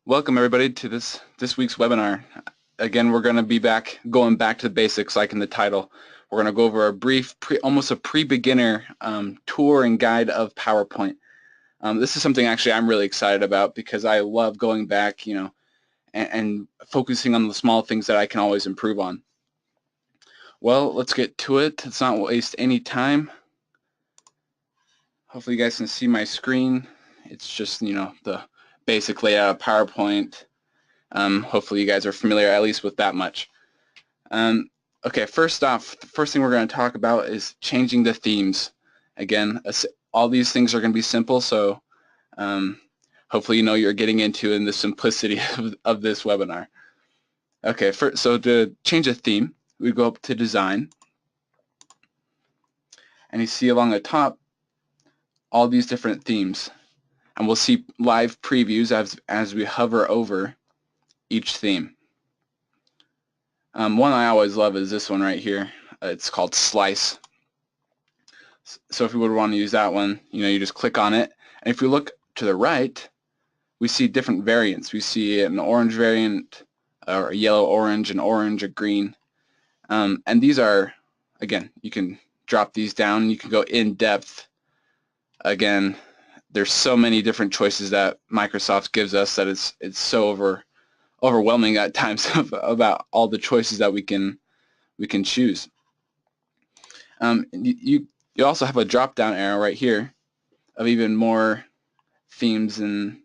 Welcome everybody to this week's webinar. Again, we're going to be going back to the basics, like in the title. We're going to go over a brief, almost a pre-beginner tour and guide of PowerPoint. This is something actually I'm really excited about because I love going back, and focusing on the small things that I can always improve on. Well, let's get to it. Let's not waste any time. Hopefully you guys can see my screen. It's just, the basic layout of PowerPoint. Hopefully you guys are familiar at least with that much. Okay, first off, the first thing we're going to talk about is changing the themes. Again, all these things are going to be simple, so hopefully you're getting into in the simplicity of this webinar. Okay, so to change a theme, we go up to Design, and you see along the top all these different themes, and we'll see live previews as we hover over each theme. One I always love is this one right here. It's called Slice. So if you would want to use that one, you just click on it, and if you look to the right, we see different variants. We see an orange variant, or a yellow-orange, an orange, a green, and these are, again, you can drop these down. You can go in depth. Again, there's so many different choices that Microsoft gives us that it's so overwhelming at times about all the choices that we can choose. You also have a drop-down arrow right here of even more themes, and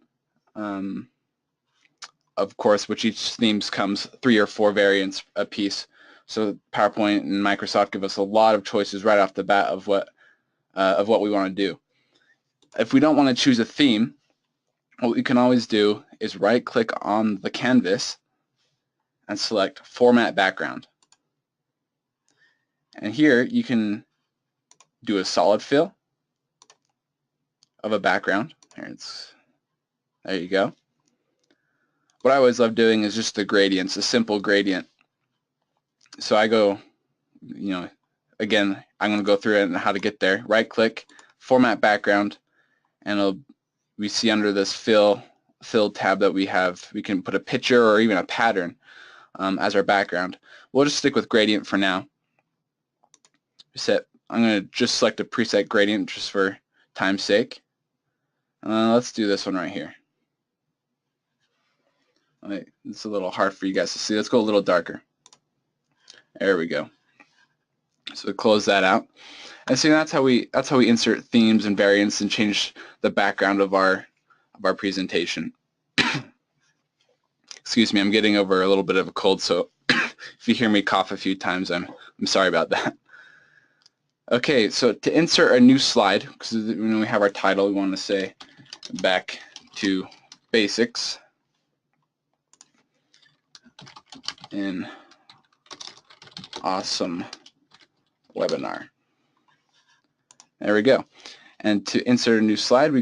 of course, which each themes comes 3 or 4 variants a piece. So PowerPoint and Microsoft give us a lot of choices right off the bat of what we want to do. If we don't want to choose a theme, what we can always do is right-click on the canvas and select Format Background. And here you can do a solid fill of a background. There you go. What I always love doing is just the gradients, a simple gradient. So I go, again, I'm going to go through it and how to get there. Right-click, Format Background, and we see under this Fill tab that we can put a picture or even a pattern as our background. We'll just stick with gradient for now. I'm going to just select a preset gradient just for time's sake. Let's do this one right here. It's a little hard for you guys to see. Let's go a little darker. There we go. So close that out. And see, that's how we insert themes and variants and change the background of our presentation. Excuse me, I'm getting over a little bit of a cold, so if you hear me cough a few times, I'm sorry about that. Okay, so to insert a new slide, because when we have our title, we want to say back to basics in awesome webinar. There we go. And to insert a new slide,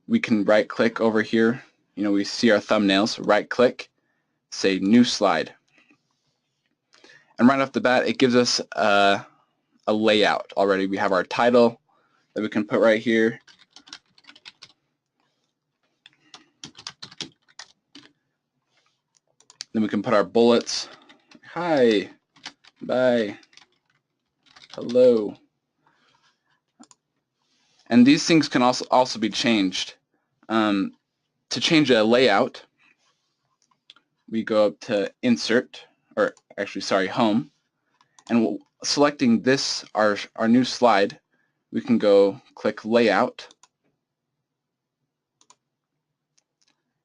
we can right-click over here. We see our thumbnails. Right-click, say New Slide. And right off the bat, it gives us a layout already. We have our title that we can put right here. Then we can put our bullets. Hi, bye, hello. And these things can also be changed. To change a layout, we go up to Insert, or actually, sorry, Home, and selecting this, our new slide, we can go click Layout,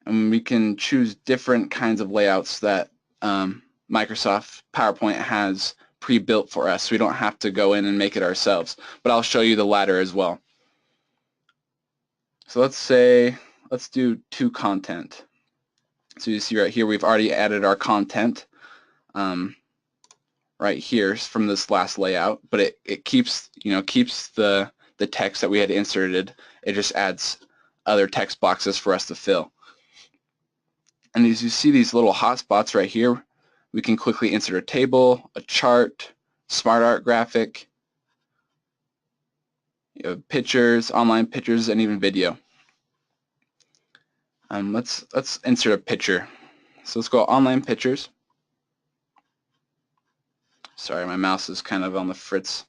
and we can choose different kinds of layouts that Microsoft PowerPoint has pre-built for us, so we don't have to go in and make it ourselves. But I'll show you the latter as well. So let's do to content. So you see right here, we've already added our content right here from this last layout, but it keeps the text that we had inserted. It just adds other text boxes for us to fill. And as you see these little hotspots right here, we can quickly insert a table, a chart, SmartArt graphic, pictures, online pictures, and even video. Let's insert a picture. So let's go online pictures. Sorry, my mouse is kind of on the fritz.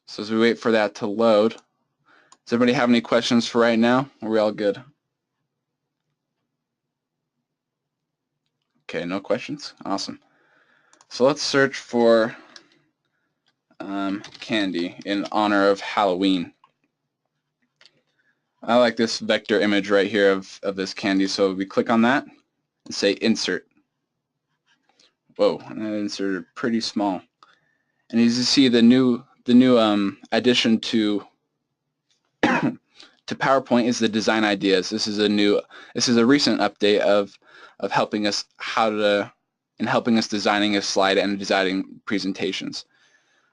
So as we wait for that to load, does everybody have any questions for right now? Are we all good? Okay, no questions? Awesome. So let's search for candy in honor of Halloween. I like this vector image right here of this candy, so we click on that and say insert. Whoa, and that inserted pretty small. And as you see, the new addition to to PowerPoint is the design ideas. This is a recent update of helping us helping us designing a slide and designing presentations.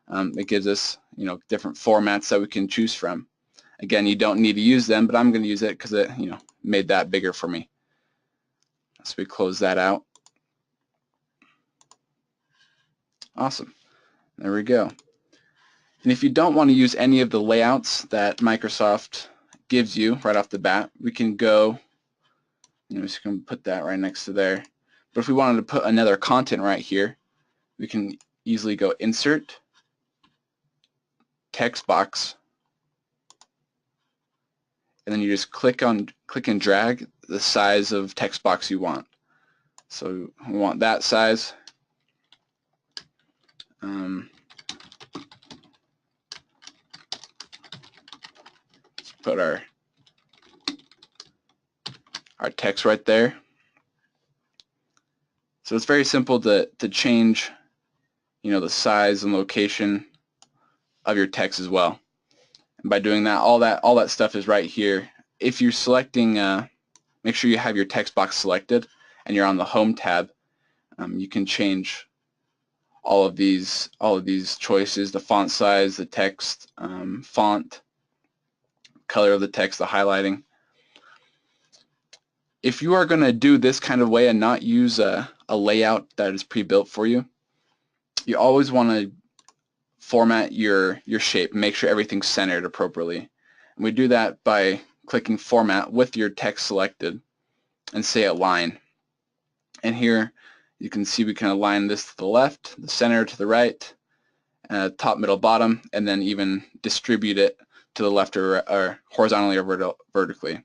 It gives us different formats that we can choose from. Again, you don't need to use them, but I'm going to use it because it made that bigger for me. So we close that out. Awesome. There we go. And if you don't want to use any of the layouts that Microsoft gives you right off the bat, we can go, just going to put that right next to there. But if we wanted to put another content right here, we can easily go Insert, Text Box, and then you just click and drag the size of text box you want. So we want that size. Let's put our text right there. So it's very simple to change the size and location of your text as well. And by doing that, all that stuff is right here. If you're selecting, make sure you have your text box selected and you're on the Home tab. You can change all of these choices: the font size, the text font, color of the text, the highlighting. If you are going to do this kind of way and not use a layout that is pre-built for you, you always want to format your shape, make sure everything's centered appropriately. And we do that by clicking Format with your text selected and say Align. And here you can see we can align this to the left, the center to the right, top, middle, bottom, and then even distribute it to the left or horizontally or vertically.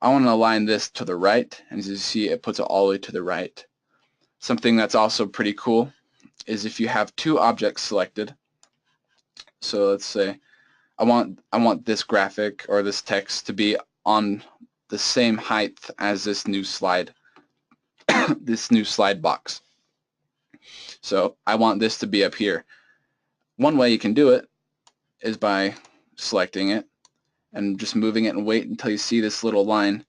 I want to align this to the right, and as you see, it puts it all the way to the right. Something that's also pretty cool is if you have two objects selected. So let's say I want this graphic or this text to be on the same height as this new slide this new slide box. So I want this to be up here. One way you can do it is by selecting it and just moving it and wait until you see this little line.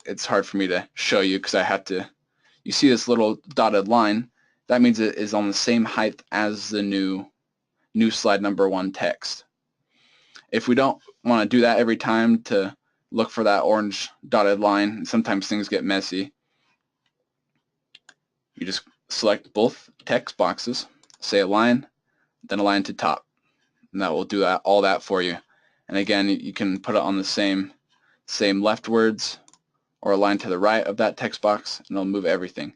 It's hard for me to show you because I have to. You see this little dotted line? That means it is on the same height as the new slide number 1 text. If we don't want to do that every time to look for that orange dotted line, sometimes things get messy, you just select both text boxes, say Align, then Align to top, and that will do all that for you. And again, you can put it on the same leftwards or align to the right of that text box, and it'll move everything.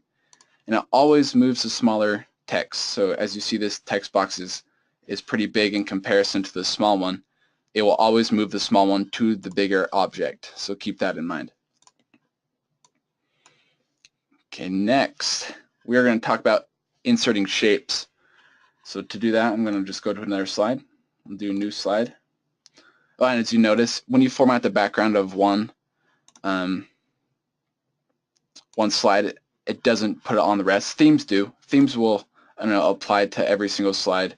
And it always moves the smaller text. So as you see, this text box is pretty big in comparison to the small one. It will always move the small one to the bigger object. So keep that in mind. Okay, next we are going to talk about inserting shapes. So to do that, I'm going to just go to another slide. I'll do a new slide. Oh, and as you notice, when you format the background of one slide, it doesn't put it on the rest. Themes do. Themes will apply to every single slide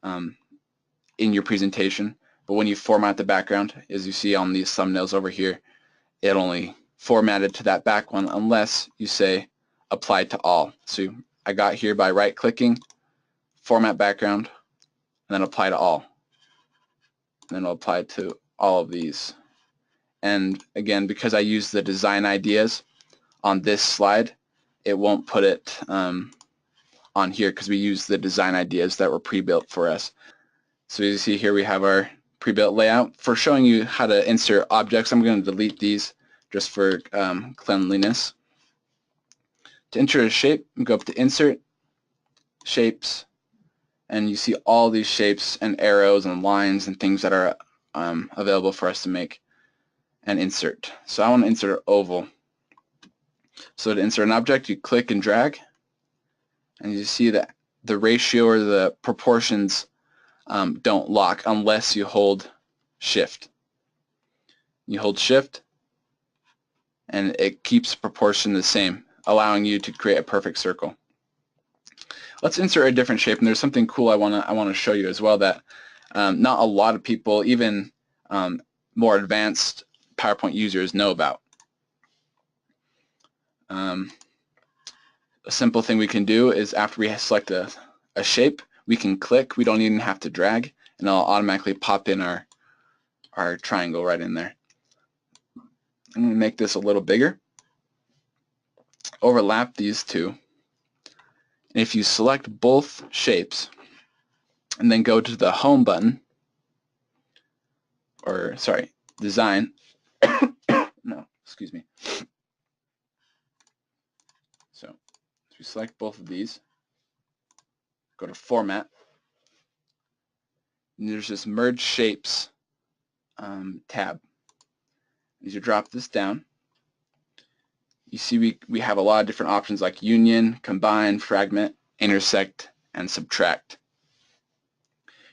in your presentation. But when you format the background, as you see on these thumbnails over here, it only formatted to that back one unless you say apply to all. So I got here by right-clicking, format background, and then apply to all. And then it'll apply to all of these. And again, because I use the design ideas on this slide, it won't put it on here because we use the design ideas that were pre-built for us. So as you see here, we have our pre-built layout. For showing you how to insert objects, I'm going to delete these just for cleanliness. To insert a shape, go up to Insert, Shapes, and you see all these shapes and arrows and lines and things that are available for us to make and insert. So I want to insert an oval. So to insert an object, you click and drag, and you see that the ratio or the proportions don't lock unless you hold Shift. You hold Shift, and it keeps proportion the same, allowing you to create a perfect circle. Let's insert a different shape, and there's something cool I want to show you as well that not a lot of people, even more advanced PowerPoint users, know about. A simple thing we can do is after we select a shape, we can click. We don't even have to drag, and it'll automatically pop in our triangle right in there. I'm going to make this a little bigger. Overlap these two. And if you select both shapes and then go to the Home button, or sorry, Design, no, excuse me. So if you select both of these, go to Format, and there's this Merge Shapes tab. As you drop this down, you see we have a lot of different options like Union, Combine, Fragment, Intersect, and Subtract.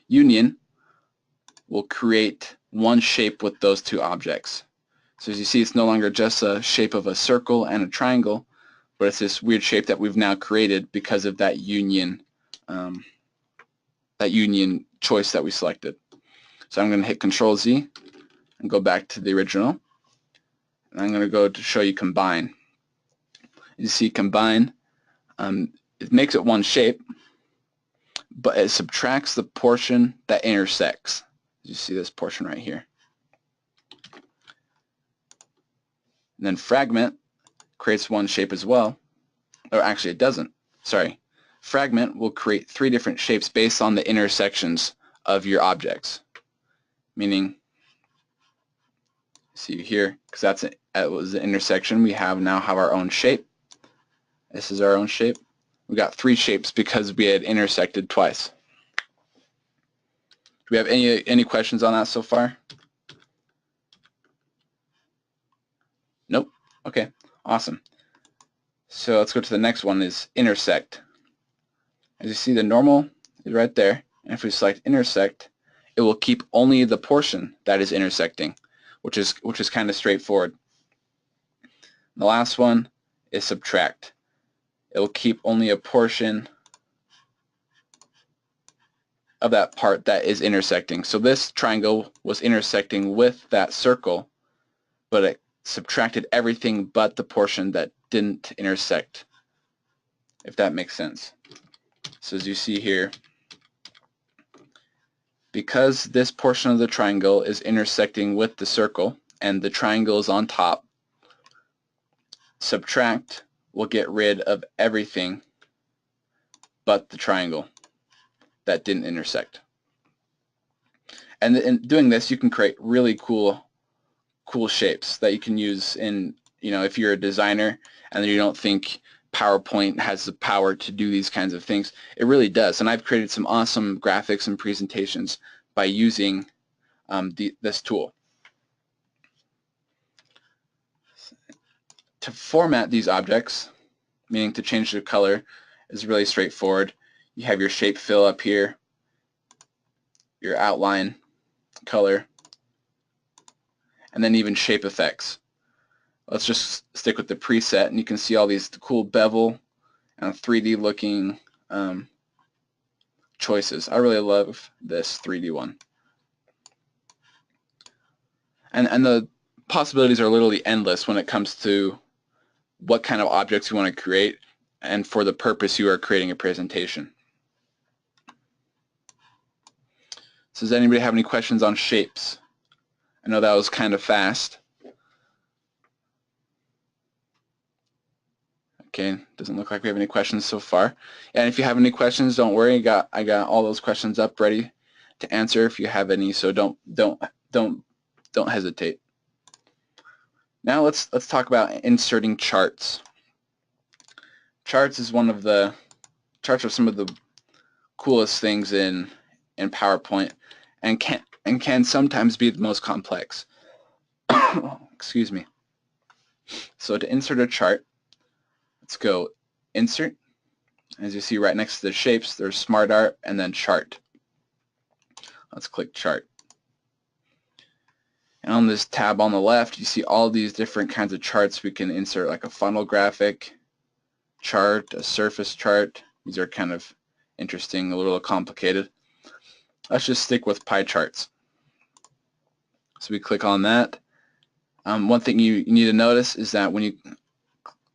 Union will create one shape with those two objects. So as you see, it's no longer just a shape of a circle and a triangle, but it's this weird shape that we've now created because of that union choice that we selected. So I'm going to hit Control-Z and go back to the original. And I'm going to go to show you Combine. You see Combine, it makes it one shape, but it subtracts the portion that intersects. You see this portion right here. And then Fragment creates one shape as well. Or actually it doesn't. Sorry. Fragment will create three different shapes based on the intersections of your objects. Meaning, see here, because that was the intersection, we now have our own shape. This is our own shape. We got three shapes because we had intersected twice. Do we have any questions on that so far? Nope. Okay, awesome. So let's go to the next one, is Intersect. As you see, the normal is right there, and if we select Intersect, it will keep only the portion that is intersecting, which is kind of straightforward. The last one is Subtract. It will keep only a portion of that part that is intersecting. So this triangle was intersecting with that circle, but it subtracted everything but the portion that didn't intersect, if that makes sense. So as you see here, because this portion of the triangle is intersecting with the circle and the triangle is on top, Subtract will get rid of everything but the triangle that didn't intersect. And in doing this, you can create really cool shapes that you can use in, if you're a designer and you don't think PowerPoint has the power to do these kinds of things. It really does, and I've created some awesome graphics and presentations by using this tool. To format these objects, meaning to change their color, is really straightforward. You have your shape fill up here, your outline color, and then even shape effects. Let's just stick with the preset, and you can see all these cool bevel and 3D looking choices. I really love this 3D one. And the possibilities are literally endless when it comes to what kind of objects you want to create and for the purpose you are creating a presentation. So does anybody have any questions on shapes? I know that was kind of fast. Okay, doesn't look like we have any questions so far. And if you have any questions, don't worry, I got all those questions up ready to answer if you have any, so don't hesitate. Now let's talk about inserting charts. Charts are some of the coolest things in PowerPoint, and can sometimes be the most complex. Excuse me. So to insert a chart, let's go Insert. As you see right next to the shapes, there's SmartArt and then Chart. Let's click Chart. And on this tab on the left, you see all these different kinds of charts we can insert, like a funnel graphic chart, a surface chart. These are kind of interesting, a little complicated. Let's just stick with pie charts. So we click on that. One thing you need to notice is that when you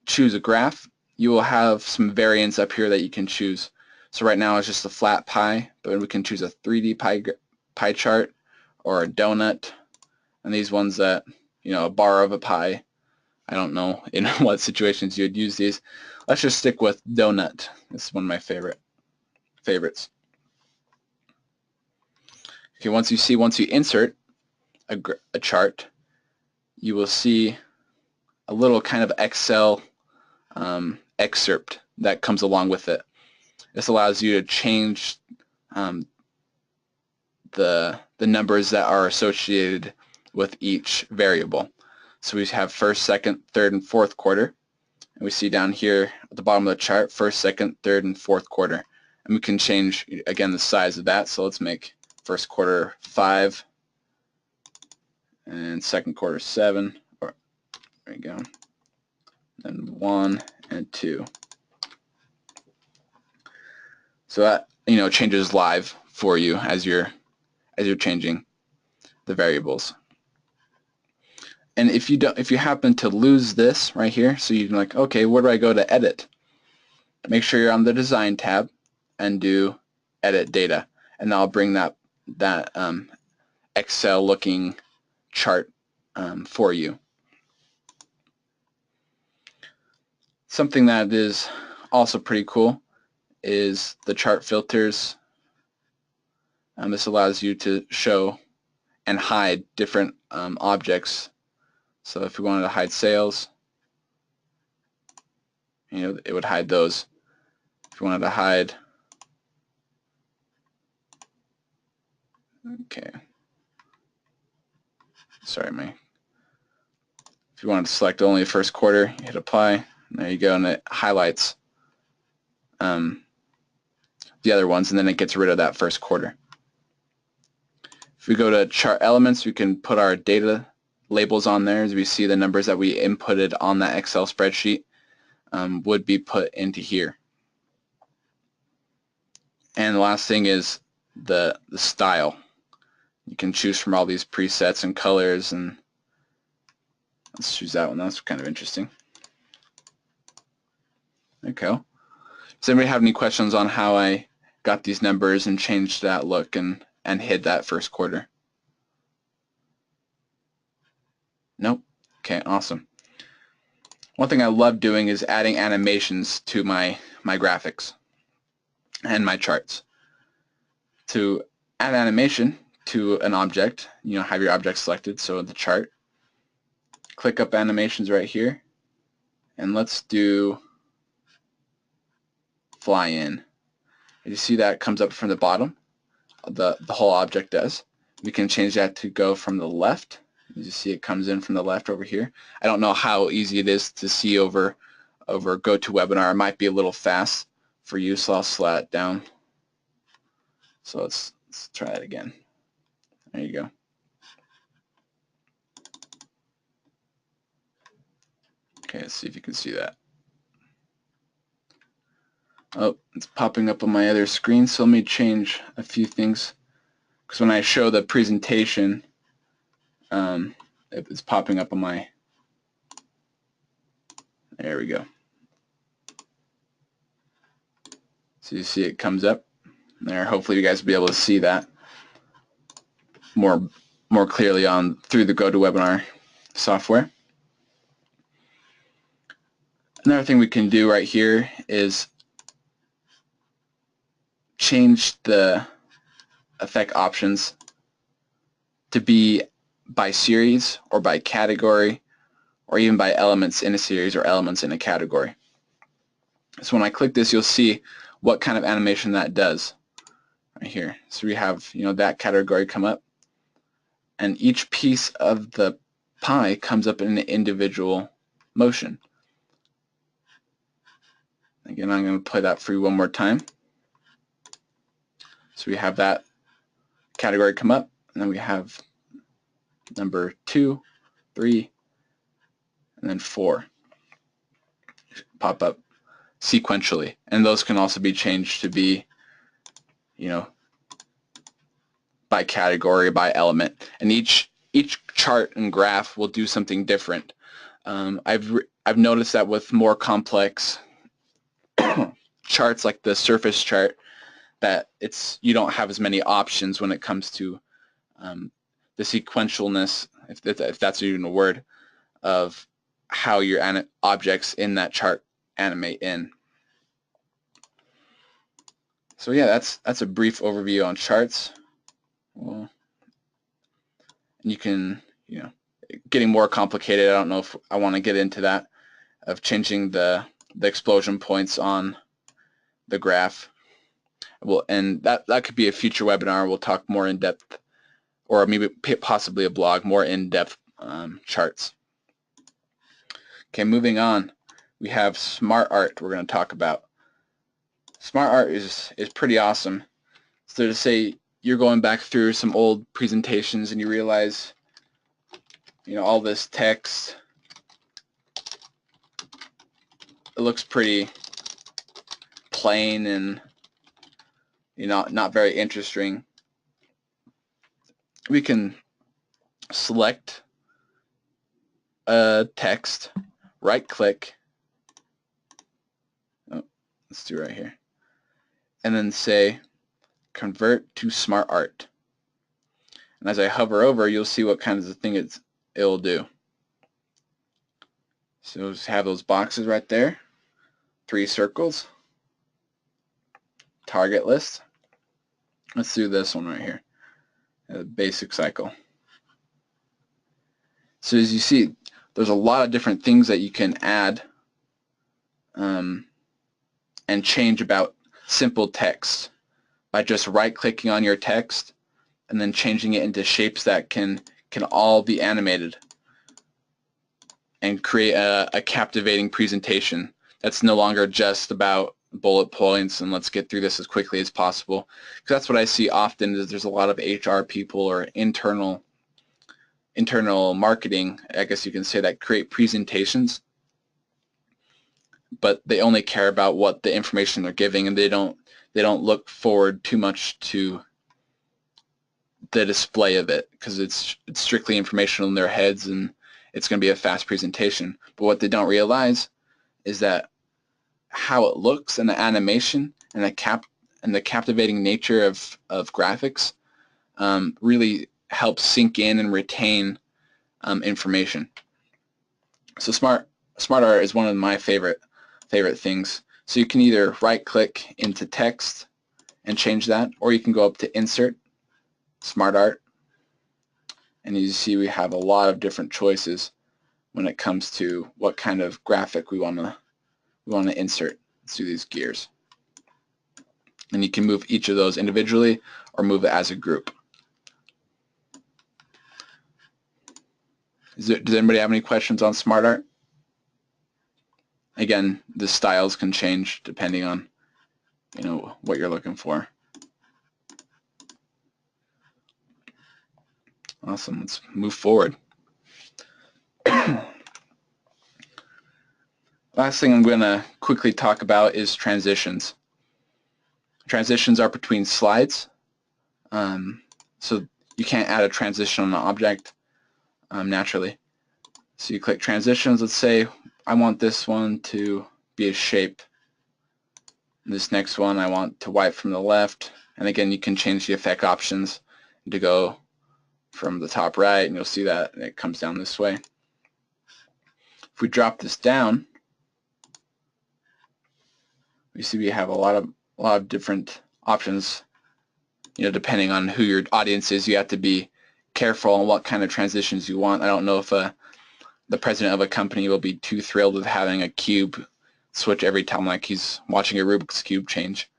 choose a graph, you will have some variants up here that you can choose. So right now it's just a flat pie, but we can choose a 3D pie chart or a donut, and these ones that, a bar of a pie. I don't know in what situations you would use these. Let's just stick with donut. This is one of my favorites. Okay, once you insert a chart, you will see a little kind of Excel excerpt that comes along with it. This allows you to change the numbers that are associated with each variable. So we have first, second, third, and fourth quarter. And we see down here at the bottom of the chart, first, second, third, and fourth quarter. And we can change, again, the size of that. So let's make first quarter 5 and second quarter 7. There we go. Then 1 and 2. So that changes live for you as you're changing the variables. And if you happen to lose this right here, so you're like, okay, where do I go to edit? Make sure you're on the Design tab and do Edit Data, and that'll bring that Excel-looking chart for you. Something that is also pretty cool is the chart filters. This allows you to show and hide different objects. So if we wanted to hide sales, it would hide those. If you wanted to hide, okay, sorry, if you wanted to select only the first quarter, you hit apply, and there you go, and it highlights the other ones, and then it gets rid of that first quarter. If we go to chart elements, we can put our data labels on there. As we see, the numbers that we inputted on that Excel spreadsheet would be put into here. And the last thing is the style. You can choose from all these presets and colors, and let's choose that one. That's kind of interesting. Okay. Does anybody have any questions on how I got these numbers and changed that look and hid that first quarter? Nope. Okay, awesome. One thing I love doing is adding animations to my graphics and my charts. To add animation to an object, have your object selected, so the chart. Click up animations right here, and let's do fly in. You see that comes up from the bottom, the whole object does. We can change that to go from the left. You see it comes in from the left over here. I don't know how easy it is to see over GoToWebinar. It might be a little fast for you, so I'll slow it down. So let's try it again. There you go. Okay, let's see if you can see that. Oh, it's popping up on my other screen, so let me change a few things. Because when I show the presentation, it's popping up on my... There we go. So you see it comes up there. Hopefully you guys will be able to see that more clearly through the GoToWebinar software. Another thing we can do right here is change the effect options to be by series or by category or even by elements in a series or elements in a category. So when I click this, you'll see what kind of animation that does right here. So we have, that category come up, and each piece of the pie comes up in an individual motion. Again, I'm going to play that for you one more time. So we have that category come up, and then we have number 2, 3, and then 4 pop up sequentially. And those can also be changed to be, by category, by element. And each chart and graph will do something different. I've noticed that with more complex charts like the surface chart, that you don't have as many options when it comes to the sequentialness, if that's even a word, of how your objects in that chart animate in. So yeah, that's a brief overview on charts. Well, and you can, getting more complicated. I don't know if I want to get into that, of changing the explosion points on the graph. Well, and that could be a future webinar. We'll talk more in depth, or maybe possibly a blog, more in-depth charts. Okay, moving on, we have SmartArt we're going to talk about. SmartArt is pretty awesome. So to say you're going back through some old presentations and you realize, all this text, it looks pretty plain and not very interesting. We can select a text, right click, let's do right here, and then say convert to SmartArt. And as I hover over, you'll see what kind of thing it'll do. So just have those boxes right there, 3 circles, target list. Let's do this one right here, a basic cycle. So as you see, there's a lot of different things that you can add and change about simple text by just right-clicking on your text and then changing it into shapes that can all be animated and create a captivating presentation that's no longer just about bullet points and let's get through this as quickly as possible. Because that's what I see often, is there's a lot of HR people or internal marketing, I guess you can say, that create presentations, but they only care about what the information they're giving, and they don't look forward too much to the display of it, because it's strictly informational in their heads and it's going to be a fast presentation. But what they don't realize is that how it looks and the animation and the captivating nature of graphics really helps sink in and retain information. So SmartArt is one of my favorite things. So you can either right-click into text and change that, or you can go up to Insert, SmartArt, and you see we have a lot of different choices when it comes to what kind of graphic we want to insert through these gears. And you can move each of those individually or move it as a group. Does anybody have any questions on SmartArt? Again, the styles can change depending on what you're looking for. Awesome. Let's move forward. Last thing I'm going to quickly talk about is transitions. Transitions are between slides. So you can't add a transition on an object naturally. So you click transitions. Let's say I want this one to be a shape. This next one I want to wipe from the left. And again, you can change the effect options to go from the top right, and you'll see that it comes down this way. If we drop this down, we see we have a lot of different options depending on who your audience is, you have to be careful on what kind of transitions you want. I don't know if the president of a company will be too thrilled with having a cube switch every time, like he's watching a Rubik's Cube change.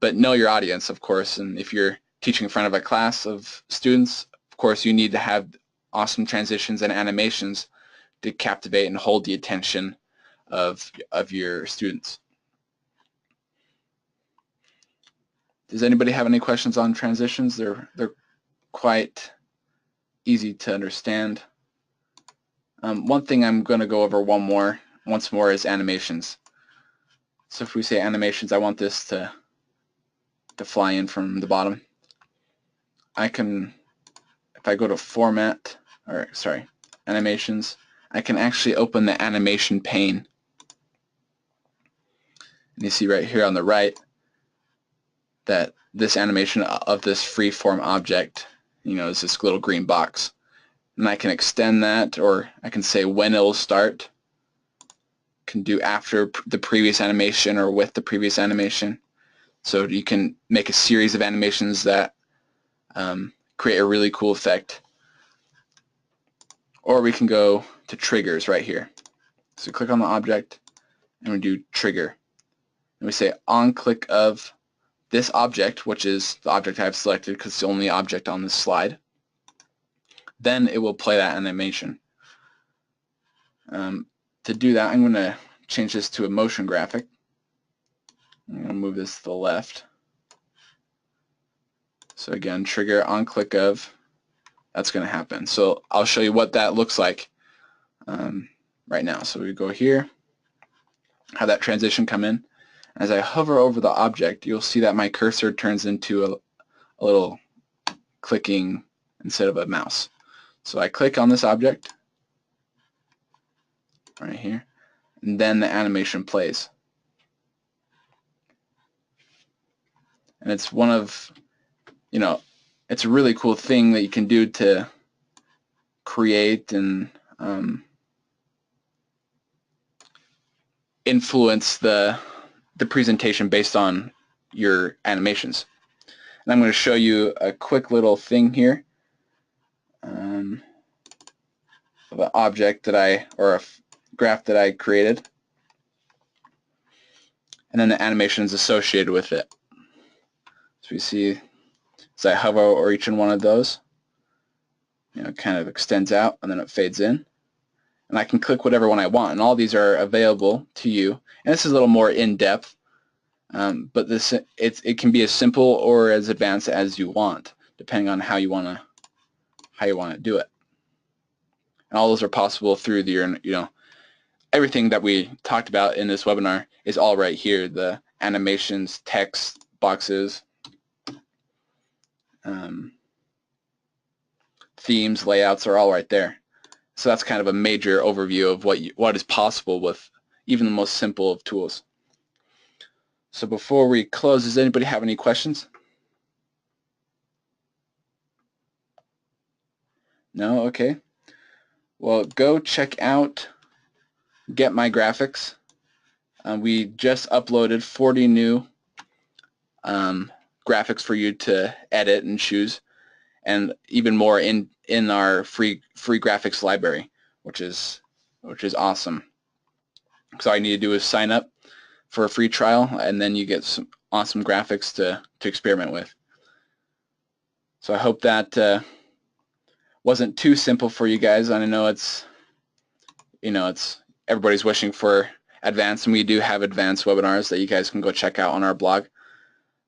But know your audience, of course, and if you're teaching in front of a class of students, of course, you need to have awesome transitions and animations to captivate and hold the attention of your students. Does anybody have any questions on transitions? They're quite easy to understand. One thing I'm going to go over once more is animations. So if we say animations, I want this to fly in from the bottom. I can, if I go to Format, or sorry, Animations, I can actually open the animation pane. And you see right here on the right that this animation of this freeform object, is this little green box. And I can extend that, or I can say when it'll start. Can do after the previous animation or with the previous animation. So you can make a series of animations that create a really cool effect. Or we can go to triggers right here. So click on the object and we do trigger. And we say on click of this object, which is the object I have selected because it's the only object on this slide, then it will play that animation. To do that, I'm going to change this to a motion graphic. I'm going to move this to the left. So again, trigger on click of, that's going to happen. So I'll show you what that looks like right now. So we go here, have that transition come in. As I hover over the object, you'll see that my cursor turns into a little clicking instead of a mouse. So I click on this object right here, and then the animation plays. And it's one of, it's a really cool thing that you can do to create and influence the presentation based on your animations. And I'm going to show you a quick little thing here of an object that or a graph that I created, and then the animations associated with it. So we see as I hover over each one of those, it kind of extends out and then it fades in. And I can click whatever one I want, and all these are available to you. And this is a little more in-depth, but it can be as simple or as advanced as you want, depending on how you want to do it. And all those are possible through the everything that we talked about in this webinar is all right here. The animations, text boxes, themes, layouts are all right there. So that's kind of a major overview of what is possible with even the most simple of tools. So before we close, does anybody have any questions? No? Okay. Well, go check out Get My Graphics. We just uploaded 40 new graphics for you to edit and choose, and even more in our free graphics library, which is awesome. So all you need to do is sign up for a free trial, and then you get some awesome graphics to experiment with. So I hope that wasn't too simple for you guys. I know it's everybody's wishing for advanced, and we do have advanced webinars that you guys can go check out on our blog.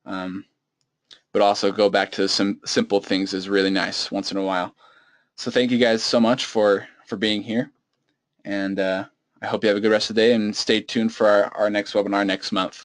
But also go back to some simple things is really nice once in a while. So thank you guys so much for being here, and I hope you have a good rest of the day, and stay tuned for our next webinar next month.